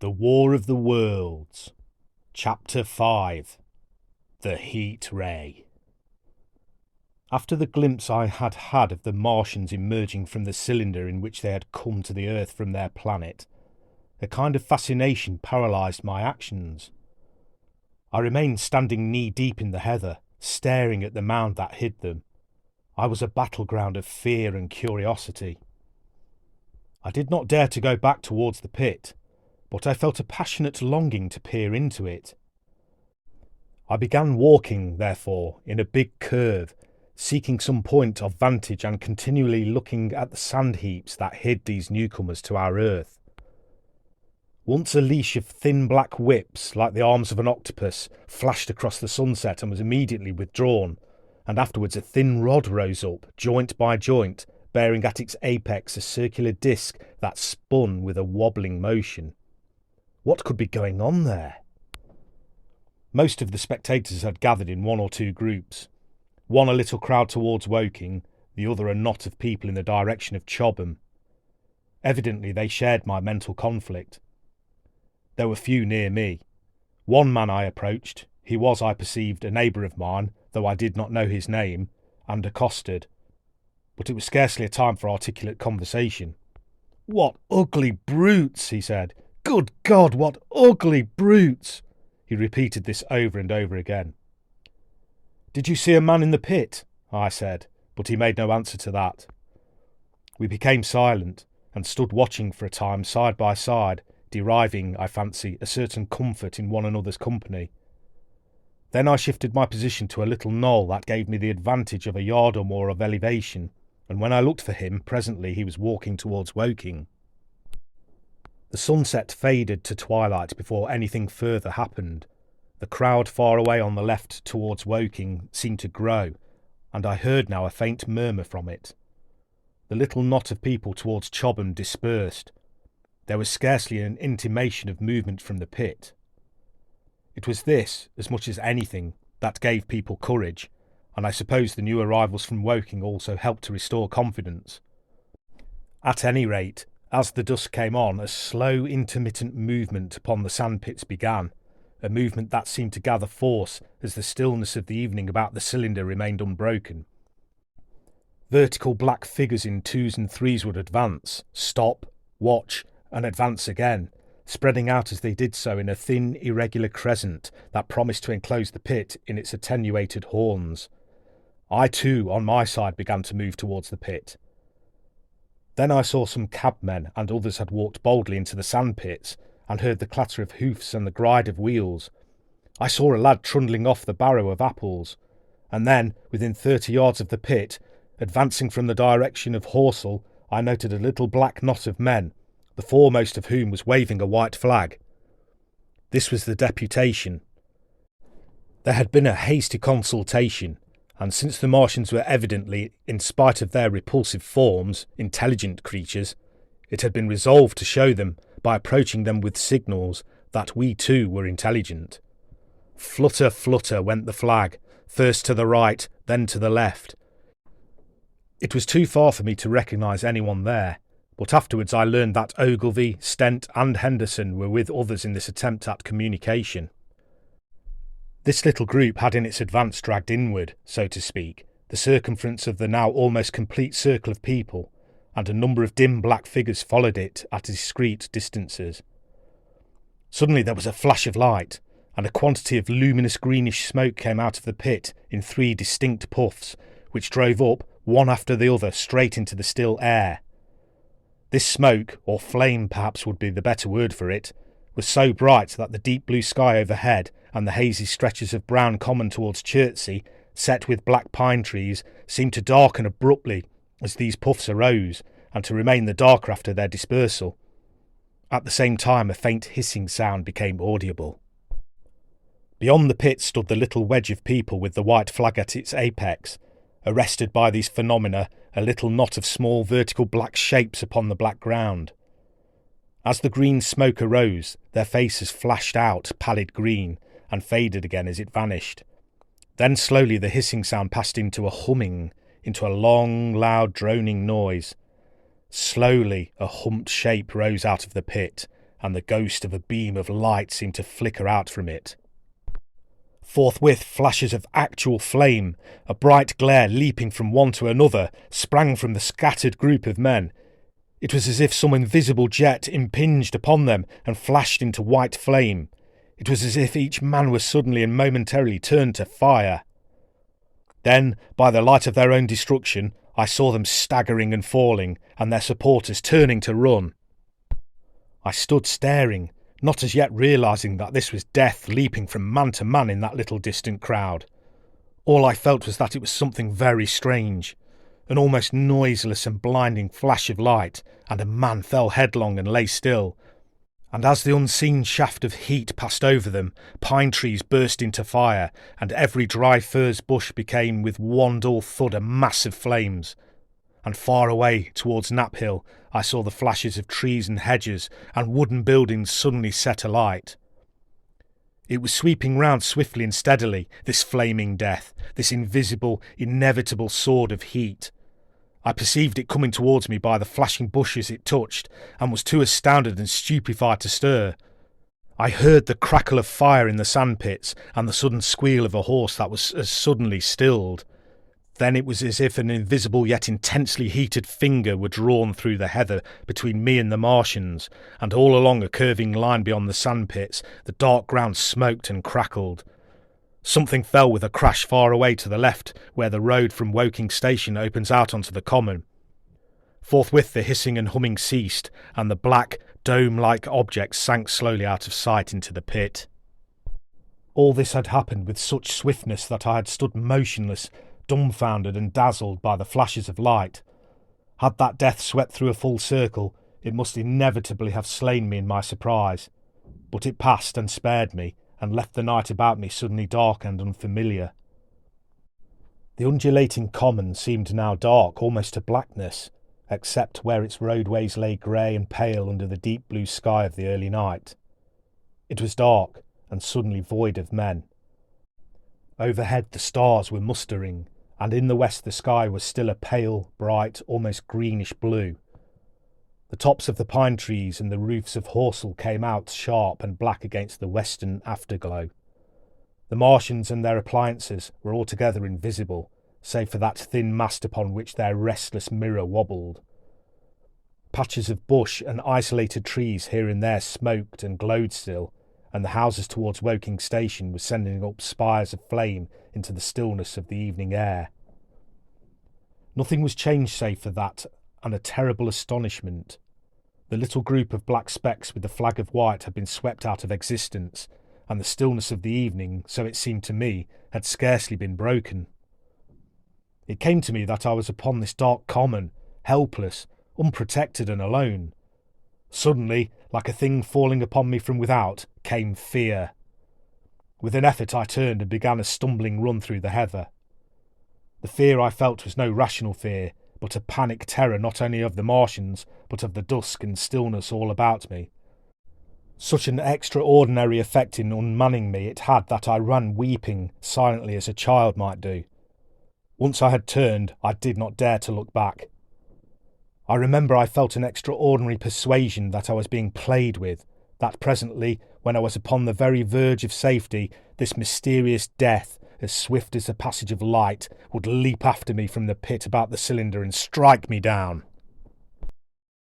The War of the Worlds, Chapter 5, The Heat Ray. After the glimpse I had had of the Martians emerging from the cylinder in which they had come to the Earth from their planet, a kind of fascination paralysed my actions. I remained standing knee-deep in the heather, staring at the mound that hid them. I was a battleground of fear and curiosity. I did not dare to go back towards the pit, but I felt a passionate longing to peer into it. I began walking, therefore, in a big curve, seeking some point of vantage and continually looking at the sand heaps that hid these newcomers to our Earth. Once a leash of thin black whips, like the arms of an octopus, flashed across the sunset and was immediately withdrawn, and afterwards a thin rod rose up, joint by joint, bearing at its apex a circular disc that spun with a wobbling motion. What could be going on there? Most of the spectators had gathered in one or two groups, one a little crowd towards Woking, the other a knot of people in the direction of Chobham. Evidently they shared my mental conflict. There were few near me. One man I approached. He was, I perceived, a neighbour of mine, though I did not know his name, and accosted. But it was scarcely a time for articulate conversation. "What ugly brutes," he said. "Good God, what ugly brutes!" He repeated this over and over again. "Did you see a man in the pit?" I said, but he made no answer to that. We became silent, and stood watching for a time side by side, deriving, I fancy, a certain comfort in one another's company. Then I shifted my position to a little knoll that gave me the advantage of a yard or more of elevation, and when I looked for him, presently he was walking towards Woking. The sunset faded to twilight before anything further happened. The crowd far away on the left towards Woking seemed to grow, and I heard now a faint murmur from it. The little knot of people towards Chobham dispersed. There was scarcely an intimation of movement from the pit. It was this, as much as anything, that gave people courage, and I suppose the new arrivals from Woking also helped to restore confidence. At any rate, as the dusk came on, a slow, intermittent movement upon the sandpits began, a movement that seemed to gather force as the stillness of the evening about the cylinder remained unbroken. Vertical black figures in twos and threes would advance, stop, watch, and advance again, spreading out as they did so in a thin, irregular crescent that promised to enclose the pit in its attenuated horns. I too, on my side, began to move towards the pit. Then I saw some cabmen, and others had walked boldly into the sandpits, and heard the clatter of hoofs and the gride of wheels. I saw a lad trundling off the barrow of apples, and then, within 30 yards of the pit, advancing from the direction of Horsell, I noted a little black knot of men, the foremost of whom was waving a white flag. This was the deputation. There had been a hasty consultation, and since the Martians were evidently, in spite of their repulsive forms, intelligent creatures, it had been resolved to show them, by approaching them with signals, that we too were intelligent. Flutter, flutter went the flag, first to the right, then to the left. It was too far for me to recognise anyone there, but afterwards I learned that Ogilvy, Stent and Henderson were with others in this attempt at communication. This little group had in its advance dragged inward, so to speak, the circumference of the now almost complete circle of people, and a number of dim black figures followed it at discreet distances. Suddenly there was a flash of light, and a quantity of luminous greenish smoke came out of the pit in 3 distinct puffs, which drove up, one after the other, straight into the still air. This smoke, or flame perhaps would be the better word for it, was so bright that the deep blue sky overhead and the hazy stretches of brown common towards Chertsey, set with black pine trees, seemed to darken abruptly as these puffs arose, and to remain the darker after their dispersal. At the same time a faint hissing sound became audible. Beyond the pit stood the little wedge of people with the white flag at its apex. Arrested by these phenomena, a little knot of small vertical black shapes upon the black ground. As the green smoke arose, their faces flashed out pallid green, and faded again as it vanished. Then slowly the hissing sound passed into a humming, into a long, loud, droning noise. Slowly a humped shape rose out of the pit, and the ghost of a beam of light seemed to flicker out from it. Forthwith flashes of actual flame, a bright glare leaping from one to another, sprang from the scattered group of men. It was as if some invisible jet impinged upon them and flashed into white flame. It was as if each man was suddenly and momentarily turned to fire. Then, by the light of their own destruction, I saw them staggering and falling, and their supporters turning to run. I stood staring, not as yet realising that this was death leaping from man to man in that little distant crowd. All I felt was that it was something very strange. An almost noiseless and blinding flash of light, and a man fell headlong and lay still. And as the unseen shaft of heat passed over them, pine trees burst into fire, and every dry furze bush became with one dull thud a mass of flames. And far away, towards Knapp Hill, I saw the flashes of trees and hedges, and wooden buildings suddenly set alight. It was sweeping round swiftly and steadily, this flaming death, this invisible, inevitable sword of heat. I perceived it coming towards me by the flashing bushes it touched, and was too astounded and stupefied to stir. I heard the crackle of fire in the sandpits, and the sudden squeal of a horse that was as suddenly stilled. Then it was as if an invisible yet intensely heated finger were drawn through the heather between me and the Martians, and all along a curving line beyond the sandpits the dark ground smoked and crackled. Something fell with a crash far away to the left, where the road from Woking Station opens out onto the common. Forthwith the hissing and humming ceased, and the black, dome-like object sank slowly out of sight into the pit. All this had happened with such swiftness that I had stood motionless, dumbfounded and dazzled by the flashes of light. Had that death swept through a full circle, it must inevitably have slain me in my surprise. But it passed and spared me, and left the night about me suddenly dark and unfamiliar. The undulating common seemed now dark almost to blackness, except where its roadways lay grey and pale under the deep blue sky of the early night. It was dark, and suddenly void of men. Overhead the stars were mustering, and in the west the sky was still a pale, bright, almost greenish blue. The tops of the pine trees and the roofs of Horsell came out sharp and black against the western afterglow. The Martians and their appliances were altogether invisible, save for that thin mast upon which their restless mirror wobbled. Patches of bush and isolated trees here and there smoked and glowed still, and the houses towards Woking Station were sending up spires of flame into the stillness of the evening air. Nothing was changed save for that, and a terrible astonishment. The little group of black specks with the flag of white had been swept out of existence, and the stillness of the evening, so it seemed to me, had scarcely been broken. It came to me that I was upon this dark common, helpless, unprotected and alone. Suddenly, like a thing falling upon me from without, came fear. With an effort I turned and began a stumbling run through the heather. The fear I felt was no rational fear, but a panic terror not only of the Martians, but of the dusk and stillness all about me. Such an extraordinary effect in unmanning me it had that I ran weeping silently as a child might do. Once I had turned, I did not dare to look back. I remember I felt an extraordinary persuasion that I was being played with, that presently, when I was upon the very verge of safety, this mysterious death, as swift as the passage of light, would leap after me from the pit about the cylinder and strike me down.